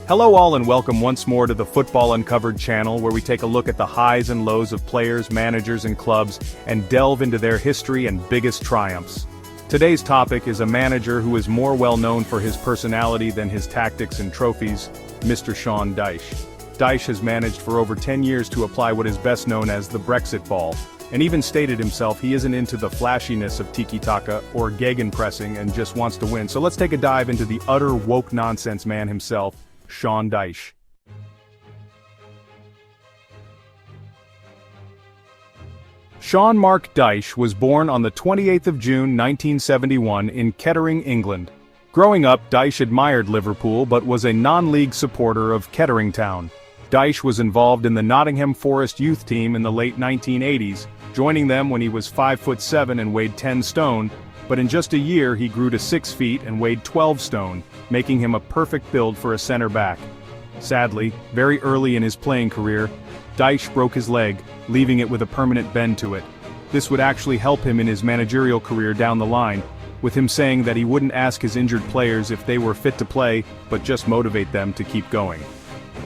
Hello all and welcome once more to the Football Uncovered channel, where we take a look at the highs and lows of players, managers and clubs and delve into their history and biggest triumphs. Today's topic is a manager who is more well known for his personality than his tactics and trophies, Mr. Sean Dyche. Dyche has managed for over 10 years to apply what is best known as the Brexit ball, and even stated himself he isn't into the flashiness of tiki-taka or gegenpressing and just wants to win. So let's take a dive into the utter woke nonsense man himself, Sean Dyche. Sean Mark Dyche was born on the 28th of June 1971 in Kettering, England. Growing up, Dyche admired Liverpool but was a non-league supporter of Kettering Town. Dyche was involved in the Nottingham Forest youth team in the late 1980s, joining them when he was 5'7" and weighed 10 stone, but in just a year he grew to 6 feet and weighed 12 stone, making him a perfect build for a center back. Sadly, very early in his playing career, Dyche broke his leg, leaving it with a permanent bend to it. This would actually help him in his managerial career down the line, with him saying that he wouldn't ask his injured players if they were fit to play, but just motivate them to keep going.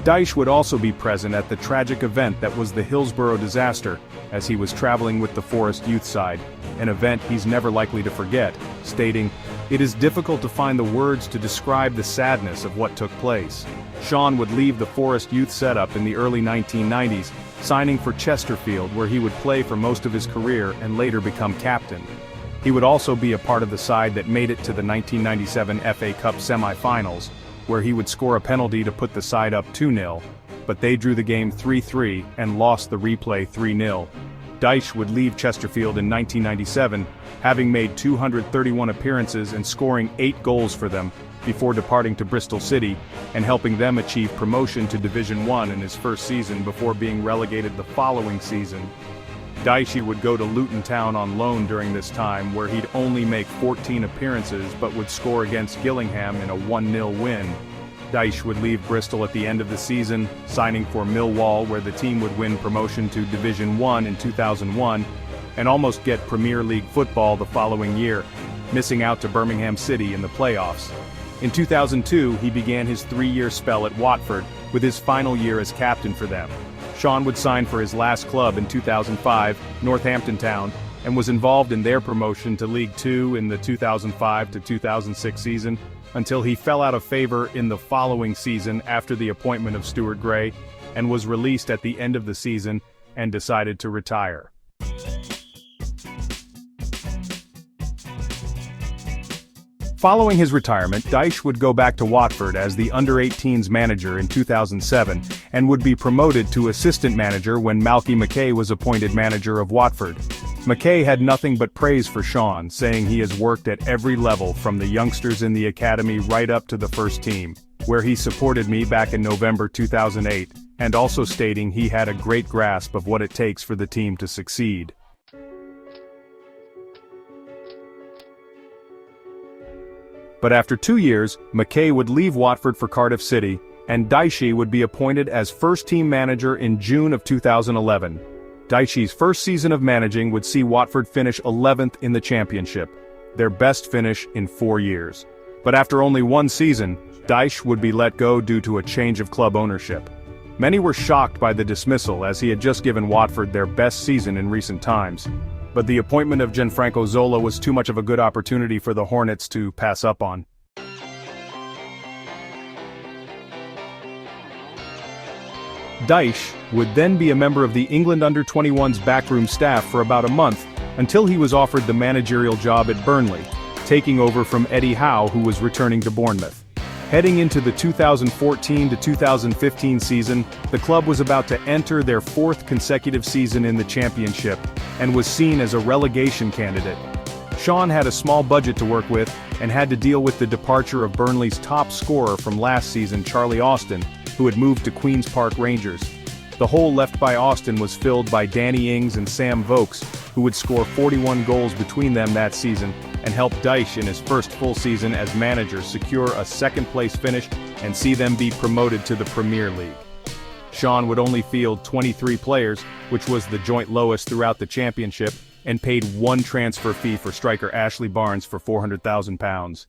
Dyche would also be present at the tragic event that was the Hillsborough disaster, as he was traveling with the Forest youth side, an event he's never likely to forget, stating, "It is difficult to find the words to describe the sadness of what took place." Sean would leave the Forest youth setup in the early 1990s, signing for Chesterfield, where he would play for most of his career and later become captain. He would also be a part of the side that made it to the 1997 FA Cup semi-finals, where he would score a penalty to put the side up 2-0, but they drew the game 3-3 and lost the replay 3-0. Dyche would leave Chesterfield in 1997, having made 231 appearances and scoring 8 goals for them, before departing to Bristol City, and helping them achieve promotion to Division 1 in his first season before being relegated the following season. Dyche would go to Luton Town on loan during this time, where he'd only make 14 appearances but would score against Gillingham in a 1-0 win. Dyche would leave Bristol at the end of the season, signing for Millwall, where the team would win promotion to Division 1 in 2001, and almost get Premier League football the following year, missing out to Birmingham City in the playoffs. In 2002, he began his 3-year spell at Watford, with his final year as captain for them. Sean would sign for his last club in 2005, Northampton Town, and was involved in their promotion to League Two in the 2005 to 2006 season, until he fell out of favor in the following season after the appointment of Stuart Gray, and was released at the end of the season and decided to retire. Following his retirement, Dyche would go back to Watford as the under-18s manager in 2007, and would be promoted to assistant manager when Malky Mackay was appointed manager of Watford. Mackay had nothing but praise for Sean, saying he has worked at every level from the youngsters in the academy right up to the first team, where he supported me back in November 2008, and also stating he had a great grasp of what it takes for the team to succeed. But after 2 years, Mackay would leave Watford for Cardiff City, and Dyche would be appointed as first-team manager in June of 2011. Dyche's first season of managing would see Watford finish 11th in the Championship, their best finish in 4 years. But after only 1 season, Dyche would be let go due to a change of club ownership. Many were shocked by the dismissal, as he had just given Watford their best season in recent times. But the appointment of Gianfranco Zola was too much of a good opportunity for the Hornets to pass up on. Dyche would then be a member of the England under-21's backroom staff for about a month, until he was offered the managerial job at Burnley, taking over from Eddie Howe, who was returning to Bournemouth. Heading into the 2014 to 2015 season, the club was about to enter their 4th consecutive season in the Championship, and was seen as a relegation candidate. Sean had a small budget to work with, and had to deal with the departure of Burnley's top scorer from last season, Charlie Austin, who had moved to Queen's Park Rangers. The hole left by Austin was filled by Danny Ings and Sam Vokes, who would score 41 goals between them that season, and help Dyche in his first full season as manager secure a 2nd place finish and see them be promoted to the Premier League. Sean would only field 23 players, which was the joint lowest throughout the Championship, and paid 1 transfer fee for striker Ashley Barnes for £400,000.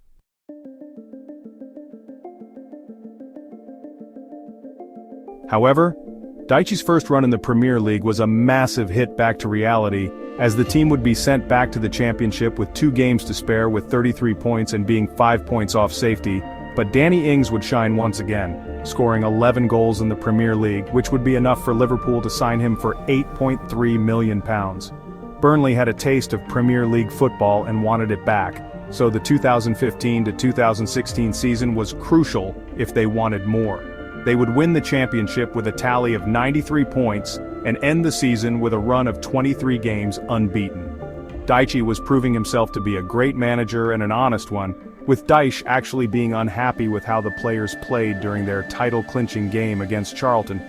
However, Dyche's first run in the Premier League was a massive hit back to reality, as the team would be sent back to the Championship with 2 games to spare with 33 points and being 5 points off safety, but Danny Ings would shine once again, scoring 11 goals in the Premier League, which would be enough for Liverpool to sign him for £8.3 million. Burnley had a taste of Premier League football and wanted it back, so the 2015 to 2016 season was crucial if they wanted more. They would win the championship with a tally of 93 points and end the season with a run of 23 games unbeaten. Dyche was proving himself to be a great manager and an honest one, with Dyche actually being unhappy with how the players played during their title-clinching game against Charlton.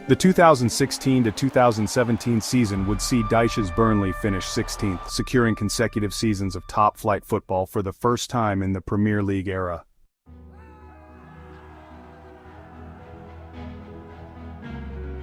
The 2016 to 2017 season would see Dyche's Burnley finish 16th, securing consecutive seasons of top-flight football for the first time in the Premier League era.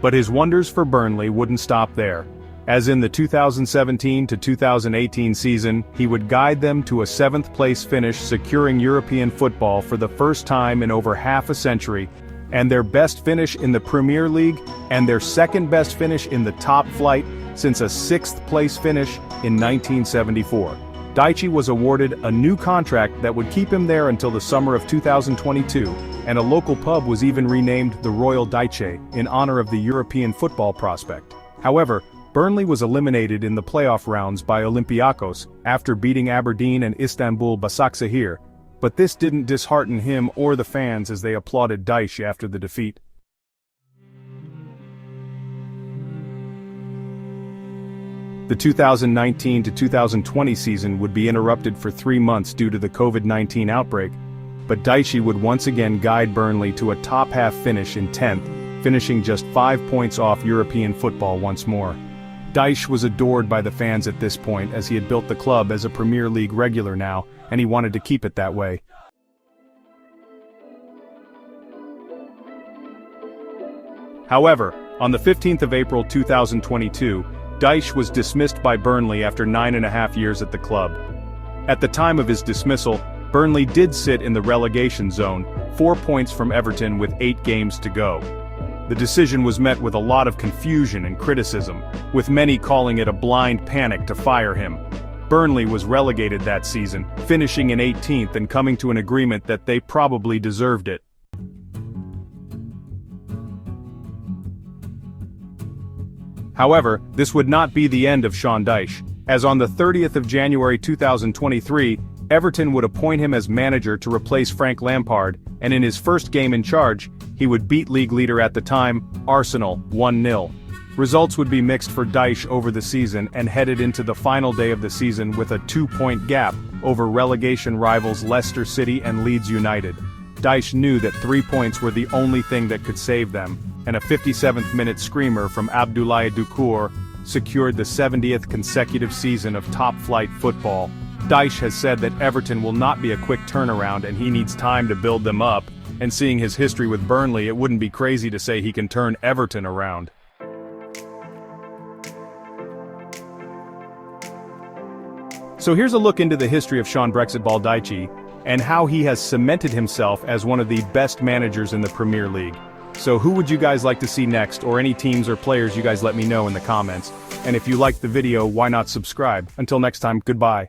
But his wonders for Burnley wouldn't stop there. As in the 2017 to 2018 season, he would guide them to a 7th-place finish, securing European football for the first time in over half a century, and their best finish in the Premier League, and their second-best finish in the top flight since a 6th-place finish in 1974. Dyche was awarded a new contract that would keep him there until the summer of 2022, and a local pub was even renamed the Royal Dyche in honor of the European football prospect. However, Burnley was eliminated in the playoff rounds by Olympiacos after beating Aberdeen and Istanbul Başakşehir, but this didn't dishearten him or the fans as they applauded Dyche after the defeat. The 2019 to 2020 season would be interrupted for 3 months due to the COVID-19 outbreak, but Dyche would once again guide Burnley to a top-half finish in 10th, finishing just 5 points off European football once more. Dyche was adored by the fans at this point, as he had built the club as a Premier League regular now, and he wanted to keep it that way. However, on the 15th of April 2022, Dyche was dismissed by Burnley after 9.5 years at the club. At the time of his dismissal, Burnley did sit in the relegation zone, 4 points from Everton with 8 games to go. The decision was met with a lot of confusion and criticism, with many calling it a blind panic to fire him. Burnley was relegated that season, finishing in 18th and coming to an agreement that they probably deserved it. However, this would not be the end of Sean Dyche, as on the 30th of January 2023, Everton would appoint him as manager to replace Frank Lampard, and in his first game in charge, he would beat league leader at the time, Arsenal, 1-0. Results would be mixed for Dyche over the season and headed into the final day of the season with a 2-point gap over relegation rivals Leicester City and Leeds United. Dyche knew that 3 points were the only thing that could save them, and a 57th-minute screamer from Abdoulaye Doucouré secured the 70th consecutive season of top-flight football. Dyche has said that Everton will not be a quick turnaround and he needs time to build them up, and seeing his history with Burnley, it wouldn't be crazy to say he can turn Everton around. So here's a look into the history of Sean Brexit Ball Dyche, and how he has cemented himself as one of the best managers in the Premier League. So who would you guys like to see next, or any teams or players you guys let me know in the comments. And if you liked the video, why not subscribe? Until next time, goodbye.